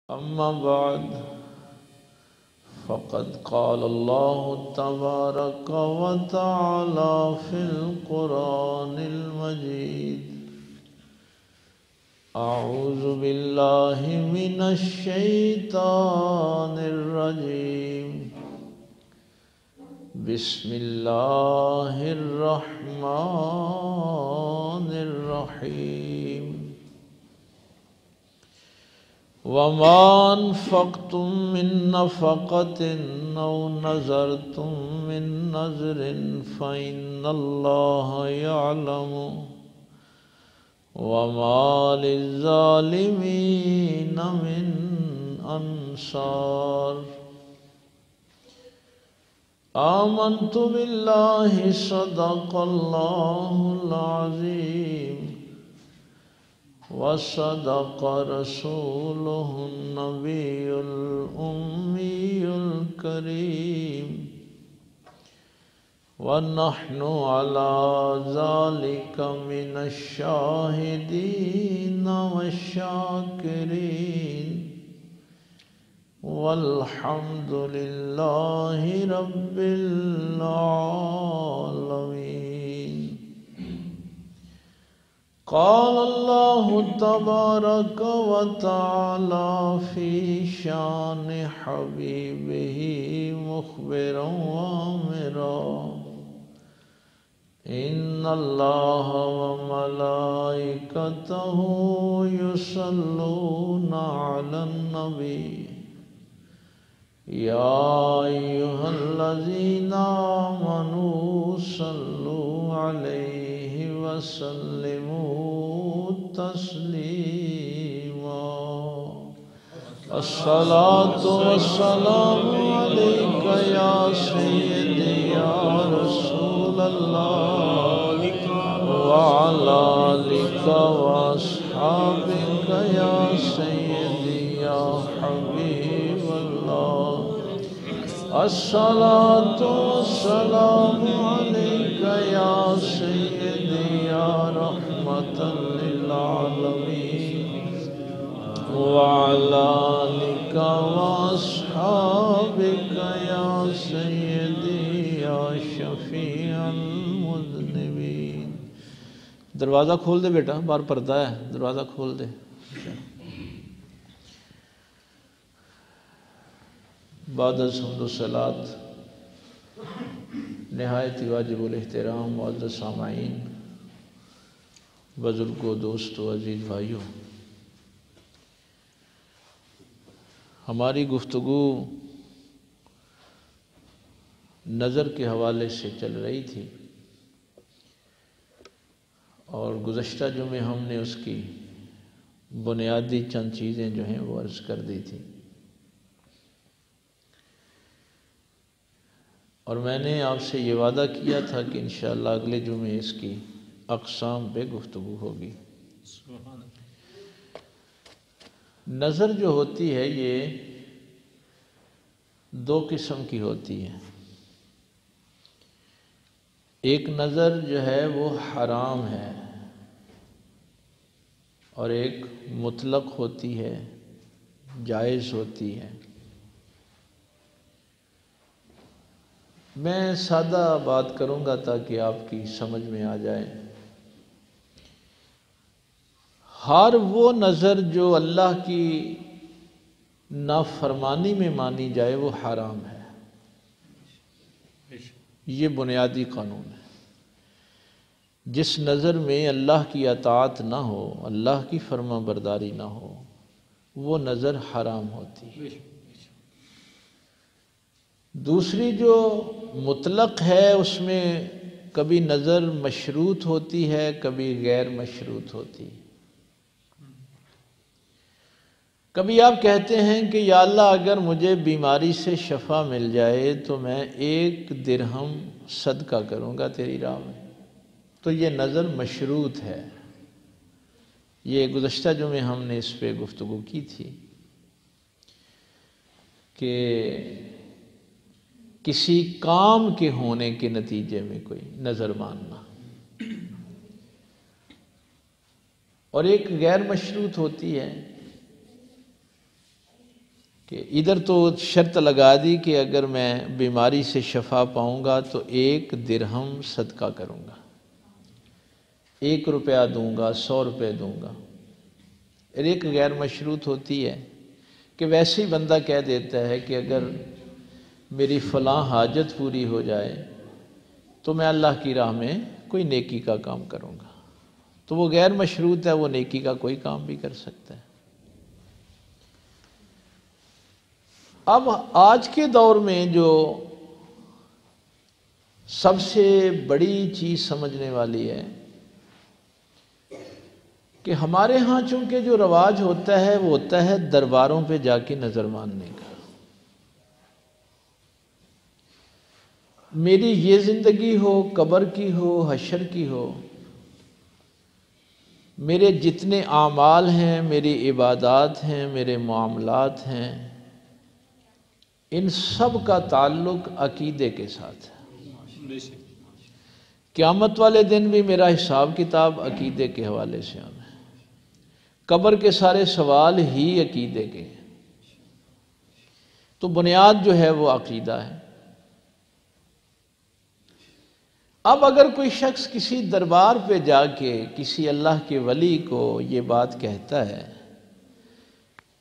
أما بعد فقد قال الله تبارك وتعالى في القرآن المجيد أعوذ بالله من الشيطان الرجيم بسم الله الرحمن الرحيم وما أنفقتم من نفقة أو نذرتم من نذر فإن الله يعلم وما للظالمين من أنصار آمنت بالله صدق الله العظيم وصدق رسوله النبي الأمي الكريم ونحن على ذلك من الشاهدين والشاكرين والحمد لله رب العالمين. قال الله تبارك وتعالى في شان حبيبه مخبرا وآمرا إن الله وملائكته يصلون على النبي يا أيها الذين آمنوا صلوا عليه وسلموا تسليما. الصلاة والسلام عليك يا سيدي يا رسول الله وعلى آلك وأصحابك يا سيدي يا حبيب الله. الصلاة والسلام عليك يا سيدي يا رحمة للعالمين وعلى آلك وأصحابك يا سيدي يا شفيع المذنبين. دروازہ کھول دے بیٹا، باہر پردہ ہے، دروازہ کھول دے. بعد از حمد و صلات نہایت واجب الاحترام معزز سامعین، بزرگوں، دوستوں، عزیز بھائیوں، ہماری گفتگو نظر کے حوالے سے چل رہی تھی اور گزشتہ جمعے ہم نے اس کی بنیادی چند چیزیں جو ہیں وہ عرض کر دی تھی، اور میں نے آپ سے یہ وعدہ کیا تھا کہ انشاءاللہ اگلے جمعے اس کی اقسام پہ گفتگو ہوگی. نظر جو ہوتی ہے یہ دو قسم کی ہوتی ہے. ایک نظر جو ہے وہ حرام ہے اور ایک مطلق ہوتی ہے، جائز ہوتی ہے. میں سادہ بات کروں گا تاکہ آپ کی سمجھ میں آ جائے. ہر وہ نظر جو اللہ کی نافرمانی میں مانی جائے وہ حرام ہے. یہ بنیادی قانون ہے. جس نظر میں اللہ کی اطاعت نہ ہو، اللہ کی فرما برداری نہ ہو، وہ نظر حرام ہوتی ہے. دوسری جو مطلق ہے اس میں کبھی نظر مشروط ہوتی ہے، کبھی غیر مشروط ہوتی ہے. کبھی آپ کہتے ہیں کہ یا اللہ اگر مجھے بیماری سے شفا مل جائے تو میں 1 درہم صدقہ کروں گا تیری راہ میں، تو یہ نظر مشروط ہے. یہ گزشتہ جمعے ہم نے اس پہ گفتگو کی تھی کہ کسی کام کے ہونے کے نتیجے میں کوئی نظر ماننا، اور ایک غیر مشروط ہوتی ہے کہ ادھر تو شرط لگا دی کہ اگر میں بیماری سے شفا پاؤں گا تو 1 درہم صدقہ کروں گا، 1 روپیہ دوں گا، 100 روپے دوں گا۔ اور ایک غیر مشروط ہوتی ہے کہ ویسے ہی بندہ کہہ دیتا ہے کہ اگر میری فلاں حاجت پوری ہو جائے تو میں اللہ کی راہ میں کوئی نیکی کا کام کروں گا، تو وہ غیر مشروط ہے، وہ نیکی کا کوئی کام بھی کر سکتا ہے۔ اب آج کے دور میں جو سب سے بڑی چیز سمجھنے والی ہے کہ ہمارے ہاں چونکہ جو رواج ہوتا ہے وہ ہوتا ہے درباروں پہ جا کے نظر ماننے کا۔ میری یہ زندگی ہو، قبر کی ہو، حشر کی ہو، میرے جتنے اعمال ہیں، میری عبادات ہیں، میرے معاملات ہیں، ان سب کا تعلق عقیدے کے ساتھ ہے۔ قیامت والے دن بھی میرا حساب کتاب عقیدے کے حوالے سے ہونا ہے، قبر کے سارے سوال ہی عقیدے کے ہیں، تو بنیاد جو ہے وہ عقیدہ ہے۔ اب اگر کوئی شخص کسی دربار پہ جا کے کسی اللہ کے ولی کو یہ بات کہتا ہے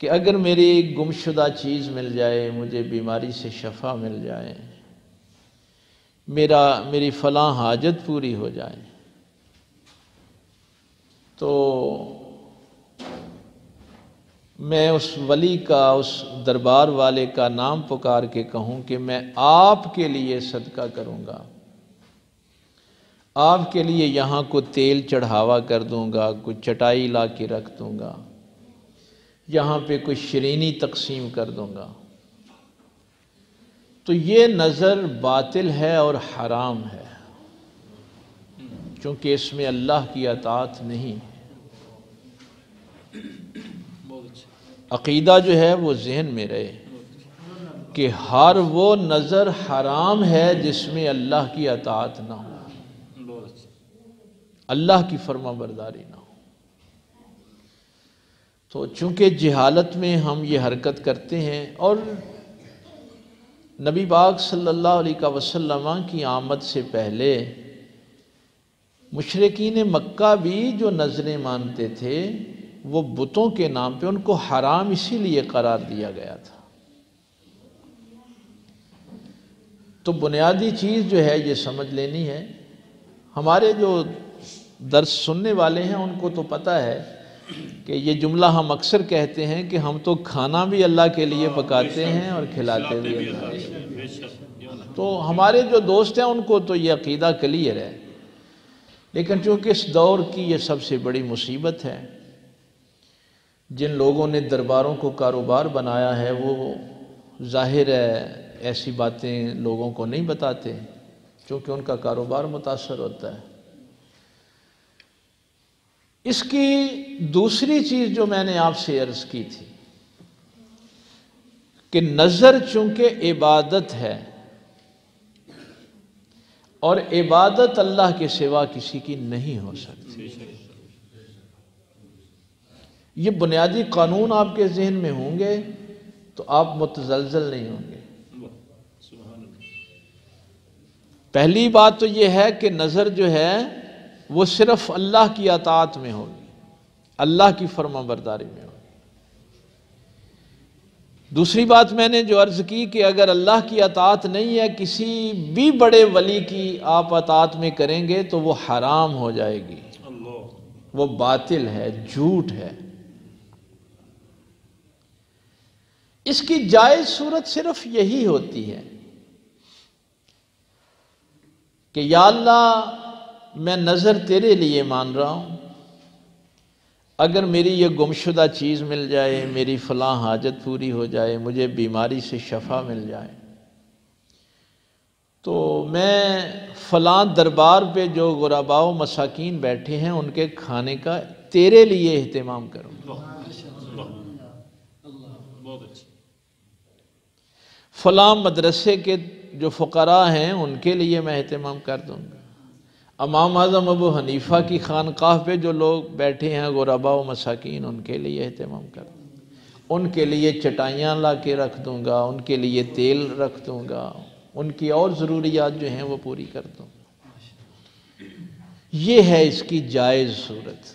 کہ اگر میری گمشدہ چیز مل جائے، مجھے بیماری سے شفا مل جائے، میری فلاں حاجت پوری ہو جائے، تو میں اس ولی کا، اس دربار والے کا نام پکار کے کہوں کہ میں آپ کے لیے صدقہ کروں گا، آپ کے لیے یہاں کو تیل چڑھاوا کر دوں گا، کوئی چٹائی لا کے رکھ دوں گا، یہاں پہ کوئی شرینی تقسیم کر دوں گا، تو یہ نظر باطل ہے اور حرام ہے، چونکہ اس میں اللہ کی اطاعت نہیں ہے۔ عقیدہ جو ہے وہ ذہن میں رہے کہ ہر وہ نظر حرام ہے جس میں اللہ کی اطاعت نہ ہو، اللہ کی فرما برداری نہ ہو۔ تو چونکہ جہالت میں ہم یہ حرکت کرتے ہیں، اور نبی پاک صلی اللہ علیہ وسلم کی آمد سے پہلے مشرکین مکہ بھی جو نظریں مانتے تھے وہ بتوں کے نام پہ، ان کو حرام اسی لیے قرار دیا گیا تھا۔ تو بنیادی چیز جو ہے یہ سمجھ لینی ہے۔ ہمارے جو درس سننے والے ہیں ان کو تو پتہ ہے کہ یہ جملہ ہم اکثر کہتے ہیں کہ ہم تو کھانا بھی اللہ کے لیے پکاتے ہیں اور کھلاتے بھی اللہ کے لیے۔ تو ہمارے جو دوست ہیں ان کو تو یہ عقیدہ کلیئر ہے، لیکن چونکہ اس دور کی یہ سب سے بڑی مصیبت ہے، جن لوگوں نے درباروں کو کاروبار بنایا ہے وہ ظاہر ہے ایسی باتیں لوگوں کو نہیں بتاتے، چونکہ ان کا کاروبار متاثر ہوتا ہے۔ اس کی دوسری چیز جو میں نے آپ سے عرض کی تھی کہ نظر چونکہ عبادت ہے، اور عبادت اللہ کے سوا کسی کی نہیں ہو سکتی، یہ بنیادی قانون آپ کے ذہن میں ہوں گے تو آپ متزلزل نہیں ہوں گے۔ پہلی بات تو یہ ہے کہ نظر جو ہے وہ صرف اللہ کی اطاعت میں ہوگی، اللہ کی فرما برداری میں ہوگی۔ دوسری بات میں نے جو عرض کی کہ اگر اللہ کی اطاعت نہیں ہے، کسی بھی بڑے ولی کی آپ اطاعت میں کریں گے تو وہ حرام ہو جائے گی، وہ باطل ہے، جھوٹ ہے۔ اس کی جائز صورت صرف یہی ہوتی ہے کہ یا اللہ میں نظر تیرے لیے مان رہا ہوں، اگر میری یہ گمشدہ چیز مل جائے، میری فلاں حاجت پوری ہو جائے، مجھے بیماری سے شفا مل جائے، تو میں فلاں دربار پہ جو غرباء و مساکین بیٹھے ہیں ان کے کھانے کا تیرے لیے اہتمام کروں گا، فلاں مدرسے کے جو فقراء ہیں ان کے لیے میں اہتمام کر دوں گا، امام اعظم ابو حنیفہ کی خانقاہ پہ جو لوگ بیٹھے ہیں غرباء و مساکین ان کے لیے اہتمام کر دوں گا، ان کے لیے چٹائیاں لا کے رکھ دوں گا، ان کے لیے تیل رکھ دوں گا، ان کی اور ضروریات جو ہیں وہ پوری کر دوں گا۔ یہ ہے اس کی جائز صورت۔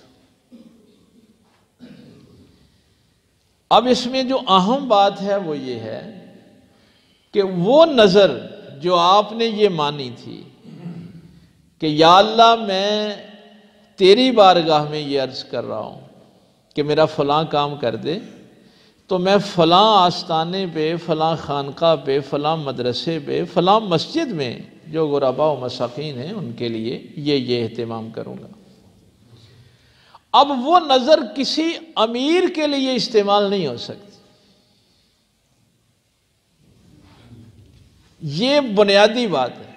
اب اس میں جو اہم بات ہے وہ یہ ہے کہ وہ نظر جو آپ نے یہ مانی تھی کہ یا اللہ میں تیری بارگاہ میں یہ عرض کر رہا ہوں کہ میرا فلاں کام کر دے، تو میں فلاں آستانے پہ، فلاں خانقاہ پہ، فلاں مدرسے پہ، فلاں مسجد میں جو غرباء و مساکین ہیں ان کے لیے یہ اہتمام کروں گا۔ اب وہ نظر کسی امیر کے لیے استعمال نہیں ہو سکتی، یہ بنیادی بات ہے۔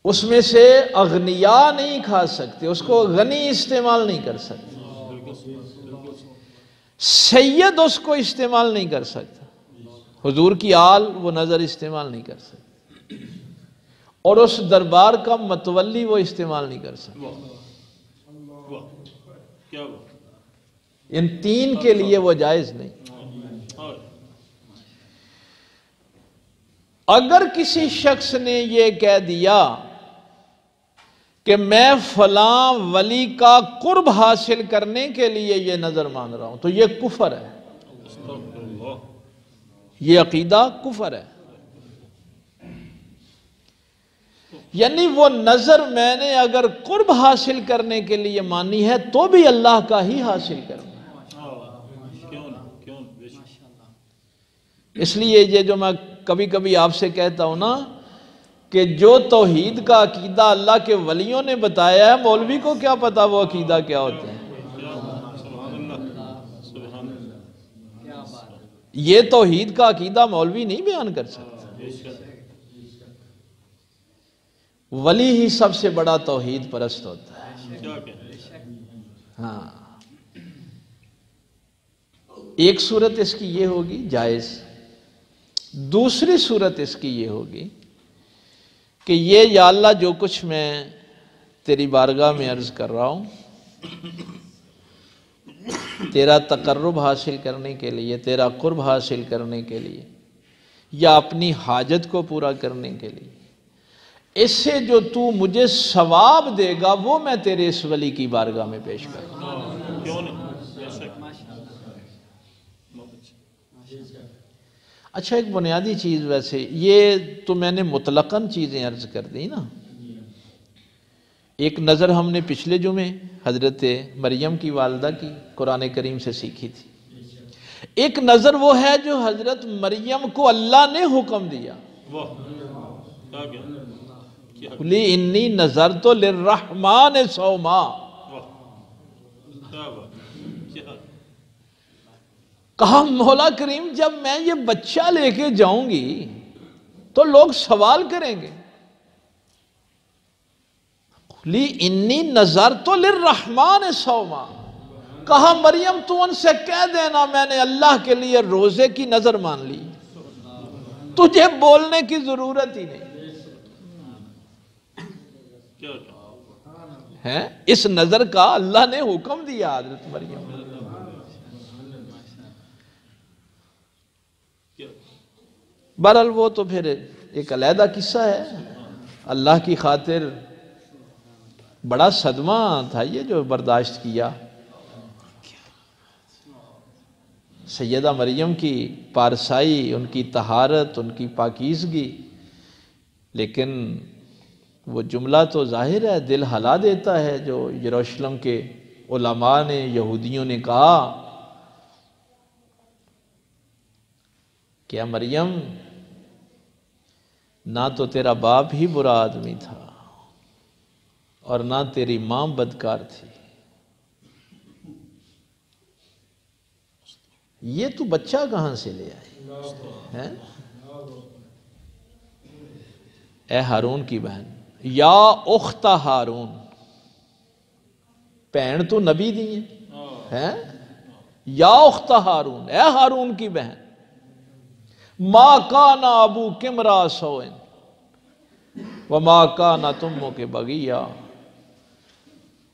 اس میں سے اغنیاء نہیں کھا سکتے، اس کو غنی استعمال نہیں کر سکتے، سید اس کو استعمال نہیں کر سکتا، حضور کی آل وہ نظر استعمال نہیں کر سکتا، اور اس دربار کا متولی وہ استعمال نہیں کر سکتا۔ ان تین کے لیے وہ جائز نہیں۔ اگر کسی شخص نے یہ کہہ دیا کہ میں فلاں ولی کا قرب حاصل کرنے کے لیے یہ نظر مان رہا ہوں، تو یہ کفر ہے، یہ عقیدہ کفر ہے۔ یعنی وہ نظر میں نے اگر قرب حاصل کرنے کے لیے مانی ہے تو بھی اللہ کا ہی حاصل کروں گا۔ اس لیے یہ جو میں کبھی کبھی آپ سے کہتا ہوں نا کہ جو توحید کا عقیدہ اللہ کے ولیوں نے بتایا ہے، مولوی کو کیا پتا وہ عقیدہ کیا ہوتا ہے؟ یہ توحید کا عقیدہ مولوی نہیں بیان کر سکتا۔ ولی ہی سب سے بڑا توحید پرست ہوتا ہے۔ ہاں، ایک صورت اس کی یہ ہوگی جائز، دوسری صورت اس کی یہ ہوگی کہ یہ یا اللہ جو کچھ میں تیری بارگاہ میں عرض کر رہا ہوں، تیرا تقرب حاصل کرنے کے لیے، تیرا قرب حاصل کرنے کے لیے، یا اپنی حاجت کو پورا کرنے کے لیے، اس سے جو تو مجھے ثواب دے گا وہ میں تیرے اس ولی کی بارگاہ میں پیش کروں گا۔ اچھا، ایک بنیادی چیز، ویسے یہ تو میں نے مطلقاً چیزیں عرض کر دی نا۔ ایک نظر ہم نے پچھلے جمعے حضرت مریم کی والدہ کی قرآن کریم سے سیکھی تھی، ایک نظر وہ ہے جو حضرت مریم کو اللہ نے حکم دیا، قُلِ إِنِّي نَذَرْتُ لِلرَّحْمَٰنِ صَوْمًا۔ کہا مولا کریم جب میں یہ بچہ لے کے جاؤں گی تو لوگ سوال کریں گے، قُلِ إِنِّي نَذَرْتُ لِلرَّحْمَٰنِ صَوْمًا۔ کہا مریم تو ان سے کہہ دینا میں نے اللہ کے لیے روزے کی نظر مان لی، تجھے بولنے کی ضرورت ہی نہیں ہے، اس نظر کا اللہ نے حکم دیا حضرت مریم۔ بہرحال وہ تو پھر ایک علیحدہ قصہ ہے، اللہ کی خاطر بڑا صدمہ تھا یہ جو برداشت کیا۔ سیدہ مریم کی پارسائی، ان کی طہارت، ان کی پاکیزگی، لیکن وہ جملہ تو ظاہر ہے، دل ہلا دیتا ہے، جو یروشلم کے علماء نے، یہودیوں نے کہا کہ مریم نہ تو تیرا باپ ہی برا آدمی تھا اور نہ تیری ماں بدکار تھی، یہ تو بچہ کہاں سے لے آئی؟ اے ہارون کی بہن، یا اخت ہارون، بہن تو نبی دی ہے، یا اخت ہارون، اے ہارون کی بہن، ما کان ابوک امرأ سوء وما کانت امک بغیہ،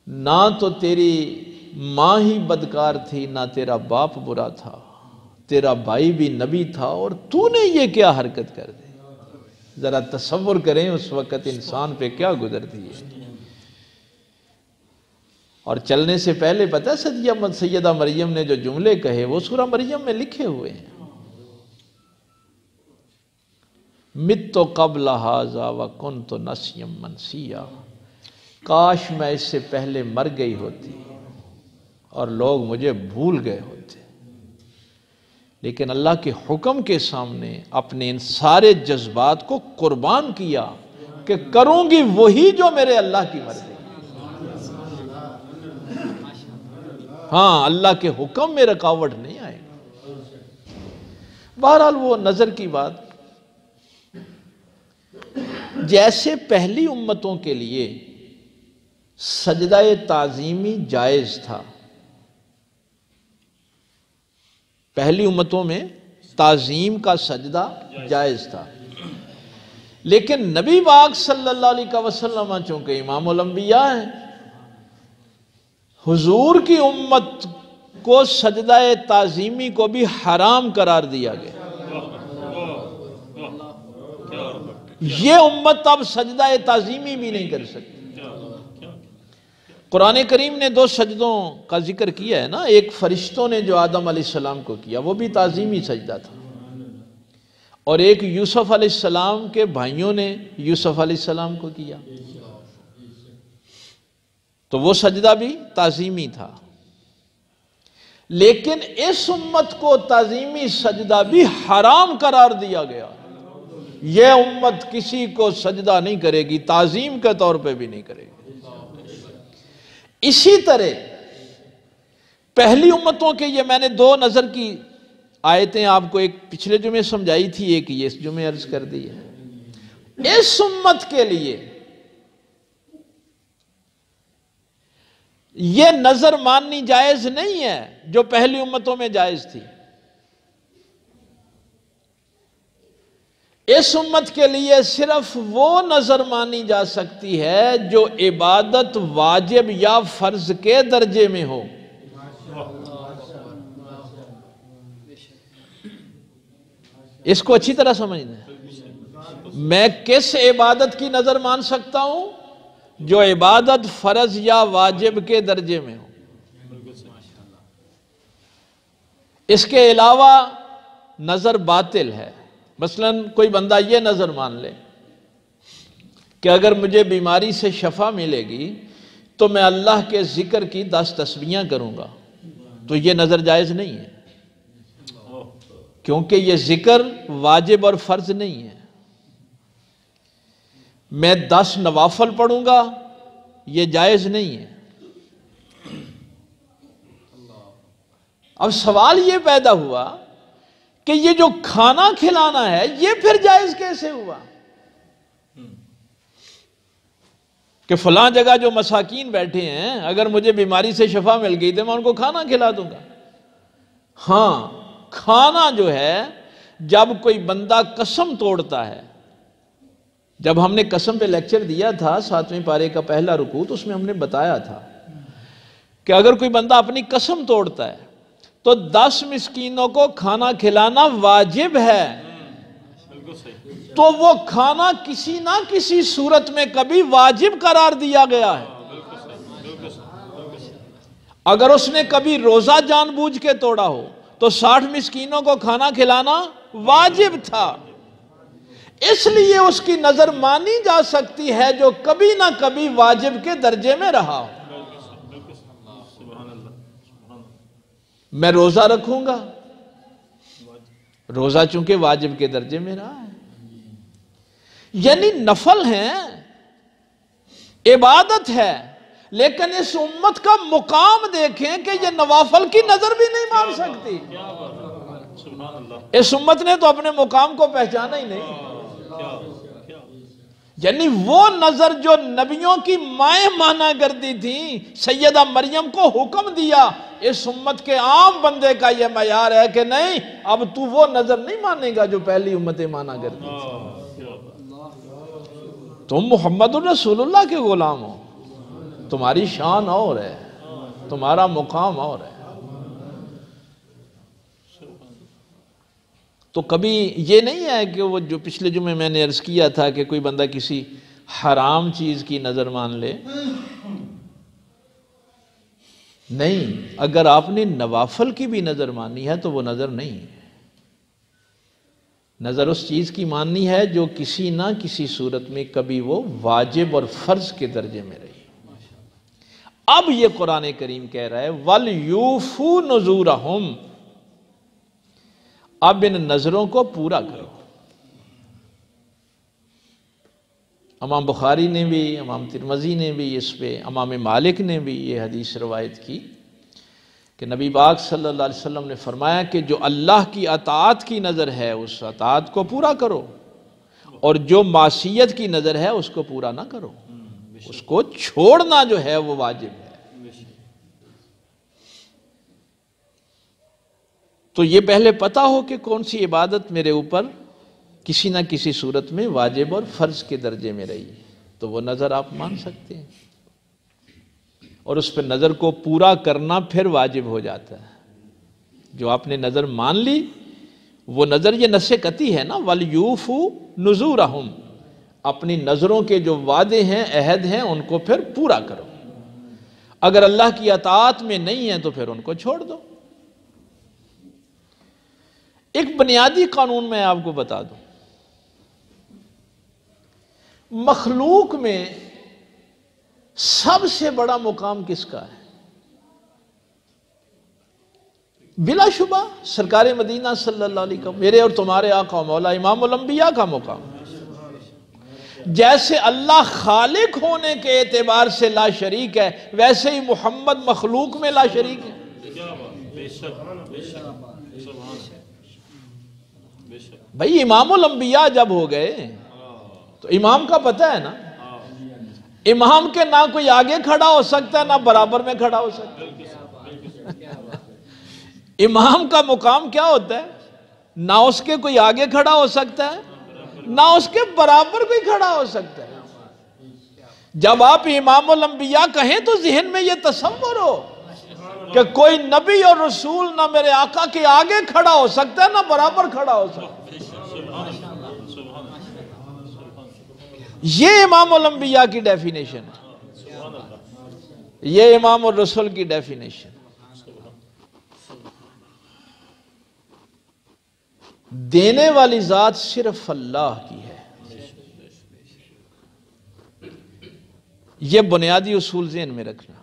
نہ تو تیری ماں ہی بدکار تھی، نہ تیرا باپ برا تھا، تیرا بھائی بھی نبی تھا، اور تو نے یہ کیا حرکت کر دی؟ ذرا تصور کریں اس وقت انسان پہ کیا گزرتی ہے۔ اور چلنے سے پہلے پتہ سیدہ مریم نے جو جملے کہے وہ سورہ مریم میں لکھے ہوئے ہیں۔ مت قبل ھذا وکنت نسیا منسیا، کاش میں اس سے پہلے مر گئی ہوتی اور لوگ مجھے بھول گئے ہوتے، لیکن اللہ کے حکم کے سامنے اپنے ان سارے جذبات کو قربان کیا کہ کروں گی وہی جو میرے اللہ کی مرضی۔ ہاں، اللہ کے حکم میں رکاوٹ نہیں آئے گی۔ بہرحال وہ نظر کی بات، جیسے پہلی امتوں کے لیے سجدہ تعظیمی جائز تھا، پہلی امتوں میں تعظیم کا سجدہ جائز تھا، لیکن نبی پاک صلی اللہ علیہ وسلم چونکہ امام الانبیاء ہیں، حضور کی امت کو سجدہ تعظیمی کو بھی حرام قرار دیا گیا۔ یہ امت اب سجدہ تعظیمی بھی نہیں کر سکتی۔ قرآن کریم نے 2 سجدوں کا ذکر کیا ہے نا، ایک فرشتوں نے جو آدم علیہ السلام کو کیا وہ بھی تعظیمی سجدہ تھا، اور ایک یوسف علیہ السلام کے بھائیوں نے یوسف علیہ السلام کو کیا، تو وہ سجدہ بھی تعظیمی تھا۔ لیکن اس امت کو تعظیمی سجدہ بھی حرام قرار دیا گیا۔ یہ امت کسی کو سجدہ نہیں کرے گی، تعظیم کے طور پہ بھی نہیں کرے گی۔ اسی طرح پہلی امتوں کے، یہ میں نے 2 نظر کی آیتیں آپ کو ایک پچھلے جمعے سمجھائی تھی، ایک یہ اس جمعے عرض کر دی ہے۔ اس امت کے لیے یہ نظر ماننی جائز نہیں ہے جو پہلی امتوں میں جائز تھی۔ اس امت کے لیے صرف وہ نظر مانی جا سکتی ہے جو عبادت واجب یا فرض کے درجے میں ہو۔ اس کو اچھی طرح سمجھنا ہے۔ میں کس عبادت کی نظر مان سکتا ہوں؟ جو عبادت فرض یا واجب کے درجے میں ہو۔ اس کے علاوہ نظر باطل ہے۔ مثلا کوئی بندہ یہ نظر مان لے کہ اگر مجھے بیماری سے شفا ملے گی تو میں اللہ کے ذکر کی 10 تسبیحاں کروں گا، تو یہ نظر جائز نہیں ہے، کیونکہ یہ ذکر واجب اور فرض نہیں ہے۔ میں 10 نوافل پڑھوں گا، یہ جائز نہیں ہے۔ اب سوال یہ پیدا ہوا کہ یہ جو کھانا کھلانا ہے یہ پھر جائز کیسے ہوا؟ کہ فلاں جگہ جو مساکین بیٹھے ہیں اگر مجھے بیماری سے شفا مل گئی تو میں ان کو کھانا کھلا دوں گا۔ ہاں، کھانا جو ہے جب کوئی بندہ قسم توڑتا ہے، جب ہم نے قسم پہ لیکچر دیا تھا 7ویں پارے کا پہلا رکوع، تو اس میں ہم نے بتایا تھا کہ اگر کوئی بندہ اپنی قسم توڑتا ہے تو 10 مسکینوں کو کھانا کھلانا واجب ہے، تو وہ کھانا کسی نہ کسی صورت میں کبھی واجب قرار دیا گیا ہے۔ اگر اس نے کبھی روزہ جان بوجھ کے توڑا ہو تو 60 مسکینوں کو کھانا کھلانا واجب تھا، اس لیے اس کی نظر مانی جا سکتی ہے جو کبھی نہ کبھی واجب کے درجے میں رہا ہو۔ میں روزہ رکھوں گا، روزہ چونکہ واجب کے درجے میں رہا ہے، یعنی نفل ہے، عبادت ہے، لیکن اس امت کا مقام دیکھیں کہ یہ نوافل کی نظر بھی نہیں مان سکتی۔ اس امت نے تو اپنے مقام کو پہچانا ہی نہیں۔ یعنی وہ نظر جو نبیوں کی مائیں مانا کرتی تھیں، سیدہ مریم کو حکم دیا، اس امت کے عام بندے کا یہ معیار ہے کہ نہیں، اب تو وہ نظر نہیں مانے گا جو پہلی امتیں مانا کرتی تھی۔ تم محمد الرسول اللہ کے غلام ہو، تمہاری شان اور ہے۔ تمہارا مقام اور ہے۔ تو کبھی یہ نہیں ہے کہ وہ جو پچھلے جمعے میں نے عرض کیا تھا کہ کوئی بندہ کسی حرام چیز کی نظر مان لے، نہیں، اگر آپ نے نوافل کی بھی نظر مانی ہے تو وہ نظر نہیں ہے، نظر اس چیز کی ماننی ہے جو کسی نہ کسی صورت میں کبھی وہ واجب اور فرض کے درجے میں رہی۔ اب یہ قرآن کریم کہہ رہا ہے وَلْيُوفُوا نُذُورَهُمْ، اب ان نظروں کو پورا کرو۔ امام بخاری نے بھی، امام ترمذی نے بھی اس پہ، امام مالک نے بھی یہ حدیث روایت کی کہ نبی پاک صلی اللہ علیہ وسلم نے فرمایا کہ جو اللہ کی اطاعت کی نظر ہے اس اطاعت کو پورا کرو، اور جو معصیت کی نظر ہے اس کو پورا نہ کرو، اس کو چھوڑنا جو ہے وہ واجب ہے۔ تو یہ پہلے پتہ ہو کہ کون سی عبادت میرے اوپر کسی نہ کسی صورت میں واجب اور فرض کے درجے میں رہی ہے، تو وہ نظر آپ مان سکتے ہیں، اور اس پہ نظر کو پورا کرنا پھر واجب ہو جاتا ہے۔ جو آپ نے نظر مان لی وہ نظر، یہ نص قطعی ہے نا، وَلْيُوفُوا نُذُورَهُمْ، اپنی نظروں کے جو وعدے ہیں، عہد ہیں، ان کو پھر پورا کرو۔ اگر اللہ کی اطاعت میں نہیں ہے تو پھر ان کو چھوڑ دو۔ ایک بنیادی قانون میں آپ کو بتا دوں، مخلوق میں سب سے بڑا مقام کس کا ہے؟ بلا شبہ سرکار مدینہ صلی اللہ علیہ وسلم، میرے اور تمہارے آقا و مولا امام الانبیاء کا مقام۔ جیسے اللہ خالق ہونے کے اعتبار سے لا شریک ہے، ویسے ہی محمد مخلوق میں لا شریک ہے۔ بھائی امام الانبیاء جب ہو گئے تو امام کا پتہ ہے نا، امام کے نہ کوئی آگے کھڑا ہو سکتا ہے نہ برابر میں کھڑا ہو سکتا ہے۔ امام کا مقام کیا ہوتا ہے؟ نہ اس کے کوئی آگے کھڑا ہو سکتا ہے نہ اس کے برابر کوئی کھڑا ہو سکتا ہے۔ جب آپ امام الانبیاء کہیں تو ذہن میں یہ تصور ہو کہ کوئی نبی اور رسول نہ میرے آقا کے آگے کھڑا ہو سکتا ہے نہ برابر کھڑا ہو سکتا ہے۔ یہ امام الانبیاء کی ڈیفینیشن ہے، یہ امام الرسول کی ڈیفینیشن۔ دینے والی ذات صرف اللہ کی ہے، یہ بنیادی اصول ذہن میں رکھنا۔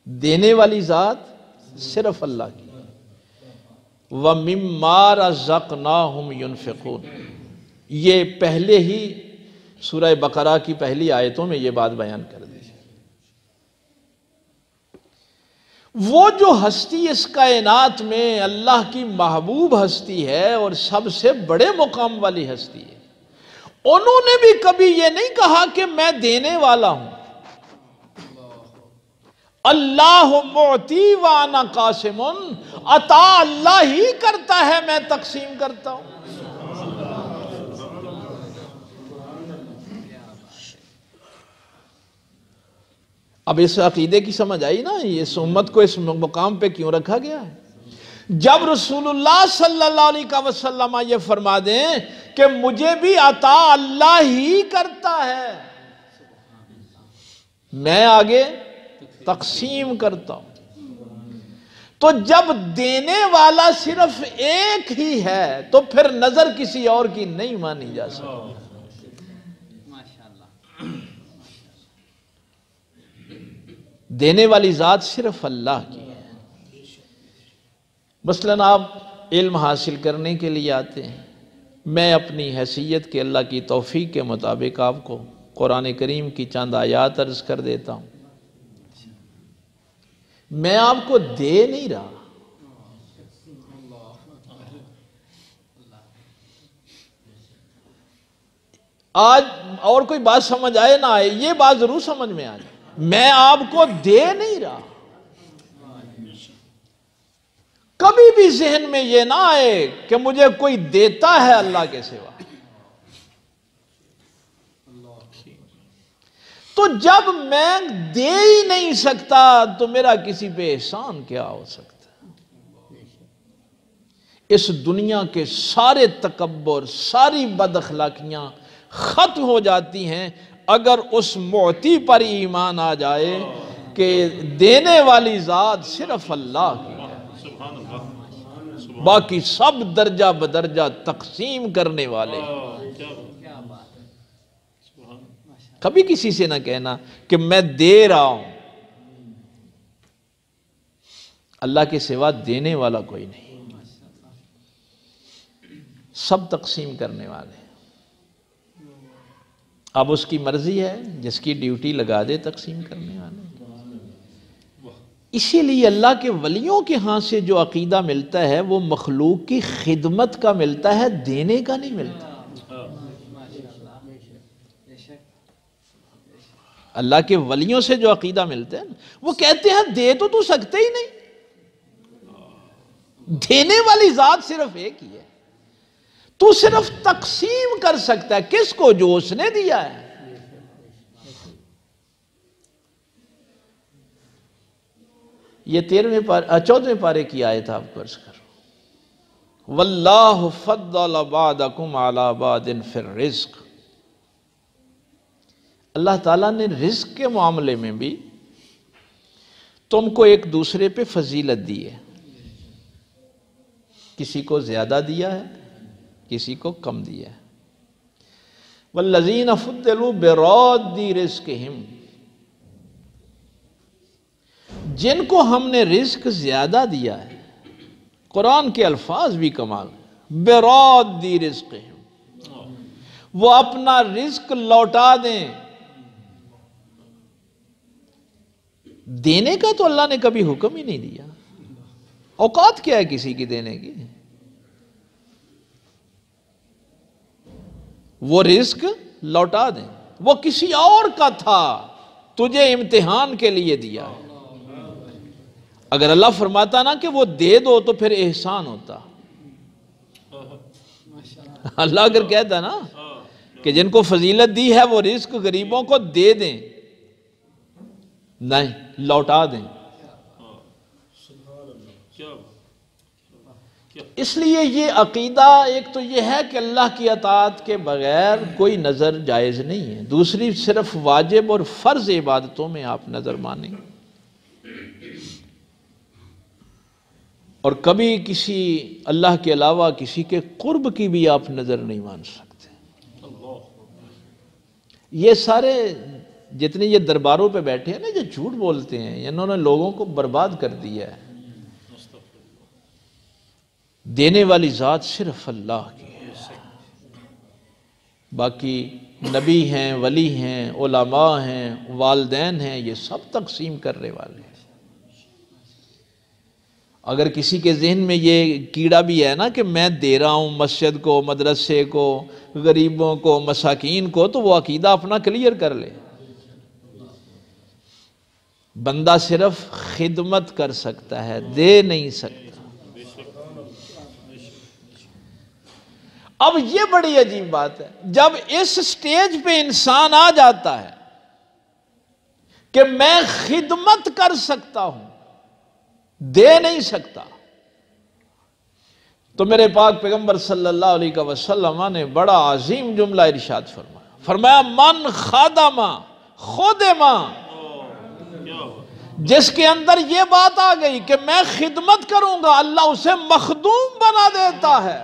دینے والی ذات صرف اللہ کی۔ وَمِمَّا رَزَقْنَاهُمْ يُنْفِقُونَ، یہ پہلے ہی سورہ بقرہ کی پہلی آیتوں میں یہ بات بیان کر دی۔ وہ جو ہستی اس کائنات میں اللہ کی محبوب ہستی ہے اور سب سے بڑے مقام والی ہستی ہے، انہوں نے بھی کبھی یہ نہیں کہا کہ میں دینے والا ہوں۔ اللہ معطی وانا قاسم، عطا اللہ ہی کرتا ہے، میں تقسیم کرتا ہوں۔ اب اس عقیدے کی سمجھ آئی نا، اس امت کو اس مقام پہ کیوں رکھا گیا ہے؟ جب رسول اللہ صلی اللہ علیہ وسلم یہ فرما دیں کہ مجھے بھی عطا اللہ ہی کرتا ہے، میں آگے تقسیم کرتا ہوں، تو جب دینے والا صرف ایک ہی ہے تو پھر نظر کسی اور کی نہیں مانی جا سکتی۔ دینے والی ذات صرف اللہ کی ہے۔ مثلاً آپ علم حاصل کرنے کے لیے آتے ہیں، میں اپنی حیثیت کے اللہ کی توفیق کے مطابق آپ کو قرآن کریم کی چند آیات عرض کر دیتا ہوں۔ میں آپ کو دے نہیں رہا، آج اور کوئی بات سمجھ آئے نہ آئے، یہ بات ضرور سمجھ میں آ جائے، میں آپ کو دے نہیں رہا۔ کبھی بھی ذہن میں یہ نہ آئے کہ مجھے کوئی دیتا ہے اللہ کے سوا۔ تو جب میں دے ہی نہیں سکتا تو میرا کسی پہ احسان کیا ہو سکتا ہے؟ اس دنیا کے سارے تکبر، ساری بد اخلاقیاں ختم ہو جاتی ہیں اگر اس معطی پر ایمان آ جائے کہ دینے والی ذات صرف اللہ کی ہے، باقی سب درجہ بدرجہ تقسیم کرنے والے ہیں۔ کبھی کسی سے نہ کہنا کہ میں دے رہا ہوں، اللہ کے سوا دینے والا کوئی نہیں، سب تقسیم کرنے والے ہیں۔ اب اس کی مرضی ہے، جس کی ڈیوٹی لگا دے تقسیم کرنے والے۔ اسی لیے اللہ کے ولیوں کے ہاں سے جو عقیدہ ملتا ہے وہ مخلوق کی خدمت کا ملتا ہے، دینے کا نہیں ملتا۔ اللہ کے ولیوں سے جو عقیدہ ملتا ہے وہ کہتے ہیں دے تو سکتے ہی نہیں، دینے والی ذات صرف ایک ہی ہے، تو صرف تقسیم کر سکتا ہے۔ کس کو؟ جو اس نے دیا ہے۔ یہ 14ویں پارے کی آیت آپ کو عرض کرو، واللہ فضل بعضکم علی بعض فی الرزق۔ اللہ تعالیٰ نے رزق کے معاملے میں بھی تم کو ایک دوسرے پہ فضیلت دی ہے، کسی کو زیادہ دیا ہے، کسی کو کم دیا ہے۔ والذین فضلوا براد رزقہم، جن کو ہم نے رزق زیادہ دیا ہے، قرآن کے الفاظ بھی کمال، براد رزقہم، وہ اپنا رزق لوٹا دیں۔ دینے کا تو اللہ نے کبھی حکم ہی نہیں دیا، اوقات کیا ہے کسی کی دینے کی؟ وہ رزق لوٹا دیں، وہ کسی اور کا تھا، تجھے امتحان کے لیے دیا ہے۔ اگر اللہ فرماتا نا کہ وہ دے دو تو پھر احسان ہوتا۔ اللہ اگر کہتا نا کہ جن کو فضیلت دی ہے وہ رزق غریبوں کو دے دیں، نہیں، لوٹا دیں۔ اس لیے یہ عقیدہ ایک تو یہ ہے کہ اللہ کی اطاعت کے بغیر کوئی نظر جائز نہیں ہے، دوسری صرف واجب اور فرض عبادتوں میں آپ نظر مانیں، اور کبھی کسی اللہ کے علاوہ کسی کے قرب کی بھی آپ نظر نہیں مان سکتے۔ یہ سارے جتنے یہ درباروں پہ بیٹھے ہیں نا جو جھوٹ بولتے ہیں، انہوں نے لوگوں کو برباد کر دیا ہے۔ دینے والی ذات صرف اللہ کی ہے، باقی نبی ہیں، ولی ہیں، علماء ہیں، والدین ہیں، یہ سب تقسیم کرنے والے ہیں۔ اگر کسی کے ذہن میں یہ کیڑا بھی ہے نا کہ میں دے رہا ہوں مسجد کو، مدرسے کو، غریبوں کو، مساکین کو، تو وہ عقیدہ اپنا کلیئر کر لے۔ بندہ صرف خدمت کر سکتا ہے، دے نہیں سکتا۔ اب یہ بڑی عجیب بات ہے، جب اس سٹیج پہ انسان آ جاتا ہے کہ میں خدمت کر سکتا ہوں، دے نہیں سکتا، تو میرے پاک پیغمبر صلی اللہ علیہ وسلم نے بڑا عظیم جملہ ارشاد فرمایا من خادم خدم، جس کے اندر یہ بات آ گئی کہ میں خدمت کروں گا اللہ اسے مخدوم بنا دیتا ہے۔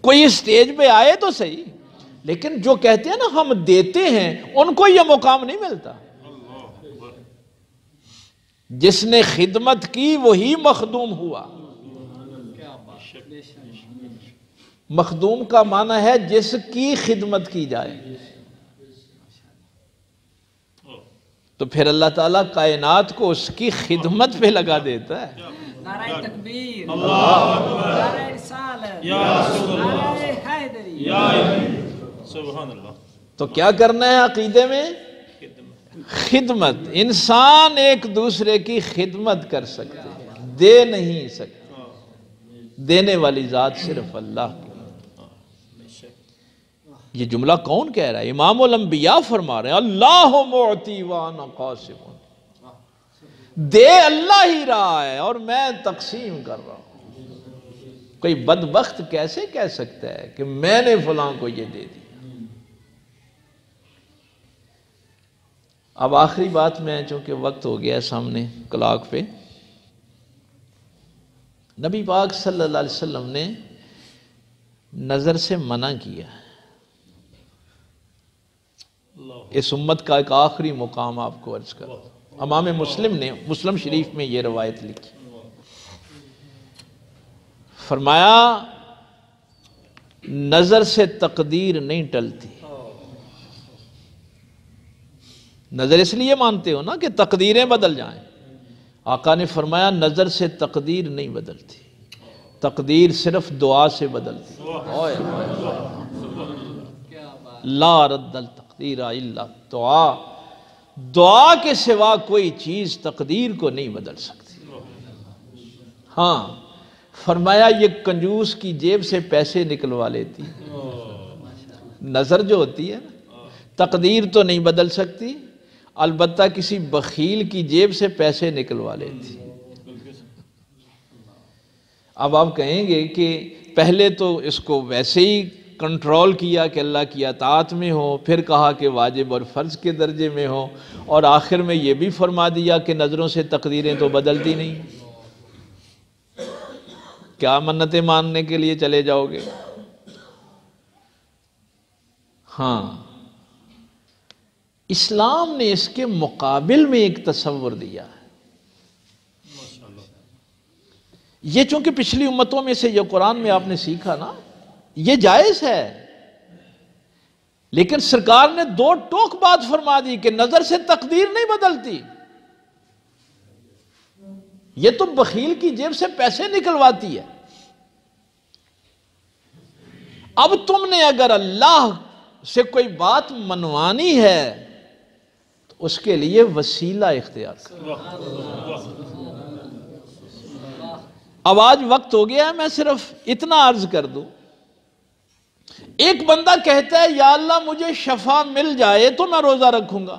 کوئی اسٹیج پہ آئے تو صحیح، لیکن جو کہتے ہیں نا ہم دیتے ہیں ان کو یہ مقام نہیں ملتا۔ جس نے خدمت کی وہی مخدوم ہوا۔ مخدوم کا معنی ہے جس کی خدمت کی جائے۔ تو پھر اللہ تعالیٰ کائنات کو اس کی خدمت پہ لگا دیتا ہے۔ نعرہ تکبیر، نعرہ رسالت، نعرہ حیدری، سبحان اللہ۔ تو کیا کرنا ہے عقیدے میں؟ خدمت۔ انسان ایک دوسرے کی خدمت کر سکتے ہیں، دے نہیں سکتے۔ دینے والی ذات صرف اللہ کی۔ یہ جملہ کون کہہ رہا ہے؟ امام الانبیاء فرما رہے ہیں اللہ معطی وانا قاسم، دے اللہ ہی رہا ہے اور میں تقسیم کر رہا ہوں۔ کوئی بدبخت کیسے کہہ سکتا ہے کہ میں نے فلاں کو یہ دے دیا؟ اب آخری بات میں، چونکہ وقت ہو گیا سامنے کلاک پہ، نبی پاک صلی اللہ علیہ وسلم نے نظر سے منع کیا۔ اس امت کا ایک آخری مقام آپ کو عرض کروں، امام مسلم نے مسلم شریف میں یہ روایت لکھی، فرمایا نظر سے تقدیر نہیں ٹلتی۔ نظر اس لیے مانتے ہو نا کہ تقدیریں بدل جائیں، آقا نے فرمایا نظر سے تقدیر نہیں بدلتی، تقدیر صرف دعا سے بدلتی۔ لا رد التقدیر الا دعا، دعا کے سوا کوئی چیز تقدیر کو نہیں بدل سکتی۔ ہاں فرمایا یہ کنجوس کی جیب سے پیسے نکلوا لیتی، نظر جو ہوتی ہے نا تقدیر تو نہیں بدل سکتی، البتہ کسی بخیل کی جیب سے پیسے نکلوا لیتی۔ اب آپ کہیں گے کہ پہلے تو اس کو ویسے ہی کنٹرول کیا کہ اللہ کی اطاعت میں ہو، پھر کہا کہ واجب اور فرض کے درجے میں ہو، اور آخر میں یہ بھی فرما دیا کہ نظروں سے تقدیریں تو بدلتی نہیں۔ کیا منتیں ماننے کے لیے چلے جاؤ گے؟ ہاں اسلام نے اس کے مقابل میں ایک تصور دیا ہے۔ یہ چونکہ پچھلی امتوں میں سے یہ قرآن میں آپ نے سیکھا نا، یہ جائز ہے، لیکن سرکار نے دو ٹوک بات فرما دی کہ نظر سے تقدیر نہیں بدلتی، یہ تو بخیل کی جیب سے پیسے نکلواتی ہے۔ اب تم نے اگر اللہ سے کوئی بات منوانی ہے تو اس کے لیے وسیلہ اختیار کرو۔ اب آج وقت ہو گیا ہے، میں صرف اتنا عرض کر دوں، ایک بندہ کہتا ہے یا اللہ مجھے شفا مل جائے تو میں روزہ رکھوں گا،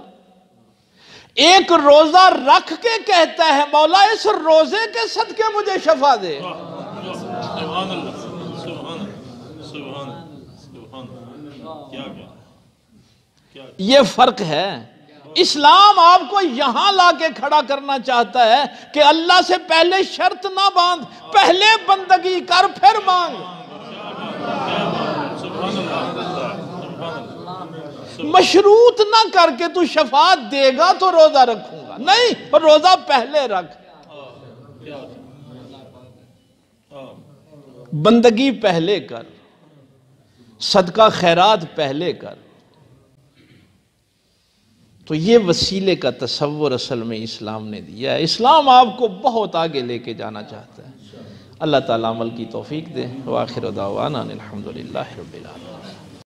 ایک روزہ رکھ کے کہتا ہے مولا اس روزے کے صدقے مجھے شفا دے۔ سبحان اللہ، سبحان اللہ، سبحان اللہ، کیا یہ فرق ہے۔ اسلام آپ کو یہاں لا کے کھڑا کرنا چاہتا ہے کہ اللہ سے پہلے شرط نہ باندھ، پہلے بندگی کر پھر مانگ۔ مشروط نہ کر کے تو شفاعت دے گا تو روزہ رکھوں گا، نہیں، روزہ پہلے رکھ، بندگی پہلے کر، صدقہ خیرات پہلے کر۔ تو یہ وسیلے کا تصور اصل میں اسلام نے دیا ہے۔ اسلام آپ کو بہت آگے لے کے جانا چاہتا ہے۔ اللہ تعالیٰ عمل کی توفیق دے۔ وآخر دعوانا الحمدللہ رب العالمین۔